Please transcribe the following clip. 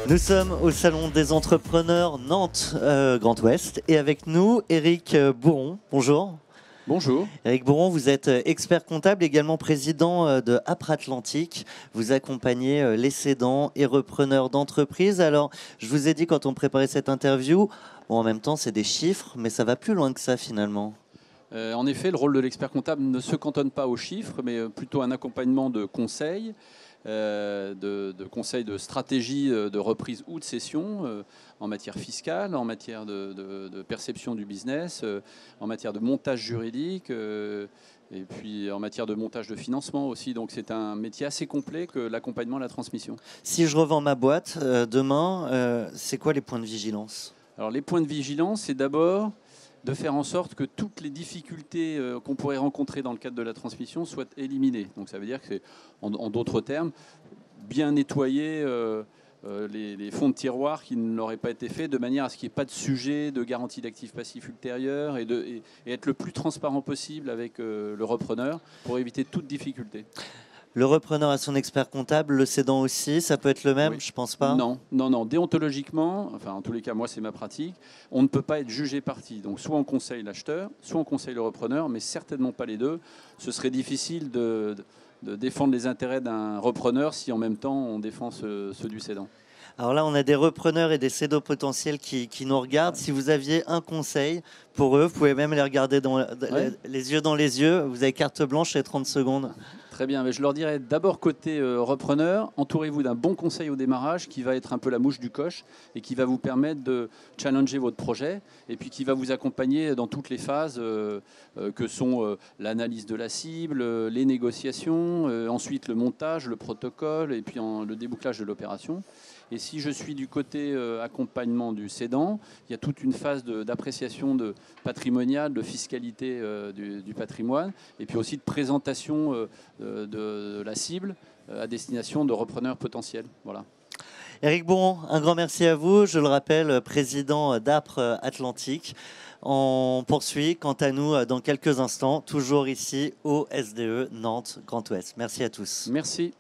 Nous sommes au Salon des entrepreneurs Nantes Grand Ouest et avec nous Éric Bourron. Bonjour. Bonjour. Éric Bourron, vous êtes expert comptable, également président de Apre Atlantique. Vous accompagnez les cédants et repreneurs d'entreprises. Alors, je vous ai dit quand on préparait cette interview, bon, en même temps c'est des chiffres, mais ça va plus loin que ça finalement. En effet, le rôle de l'expert comptable ne se cantonne pas aux chiffres, mais plutôt un accompagnement de conseils, de conseils de stratégie de reprise ou de cession en matière fiscale, en matière de perception du business, en matière de montage juridique et puis en matière de montage de financement aussi. Donc c'est un métier assez complet que l'accompagnement et la transmission. Si je revends ma boîte demain, c'est quoi les points de vigilance ? Alors les points de vigilance, c'est d'abord de faire en sorte que toutes les difficultés qu'on pourrait rencontrer dans le cadre de la transmission soient éliminées. Donc ça veut dire que c'est, en d'autres termes, bien nettoyer les fonds de tiroir qui n'auraient pas été faits de manière à ce qu'il n'y ait pas de sujet de garantie d'actifs passifs ultérieurs et être le plus transparent possible avec le repreneur pour éviter toute difficulté. Le repreneur a son expert comptable, le cédant aussi, ça peut être le même, oui. Je pense pas. Non. Déontologiquement, enfin en tous les cas, moi c'est ma pratique, on ne peut pas être jugé parti. Donc soit on conseille l'acheteur, soit on conseille le repreneur, mais certainement pas les deux. Ce serait difficile de défendre les intérêts d'un repreneur si en même temps on défend ceux du cédant. Alors là, on a des repreneurs et des cédants potentiels qui nous regardent. Si vous aviez un conseil pour eux, vous pouvez même les regarder les yeux dans les yeux. Vous avez carte blanche et 30 secondes. Très bien, mais je leur dirais d'abord côté repreneur, entourez-vous d'un bon conseil au démarrage qui va être un peu la mouche du coche et qui va vous permettre de challenger votre projet et puis qui va vous accompagner dans toutes les phases que sont l'analyse de la cible, les négociations, ensuite le montage, le protocole et puis le débouclage de l'opération. Et si je suis du côté accompagnement du cédant, il y a toute une phase d'appréciation patrimoniale, de fiscalité du patrimoine, et puis aussi de présentation de la cible à destination de repreneurs potentiels. Voilà. Éric Bourron, un grand merci à vous. Je le rappelle, président d'Apre Atlantique. On poursuit, quant à nous, dans quelques instants, toujours ici au SDE Nantes Grand Ouest. Merci à tous. Merci.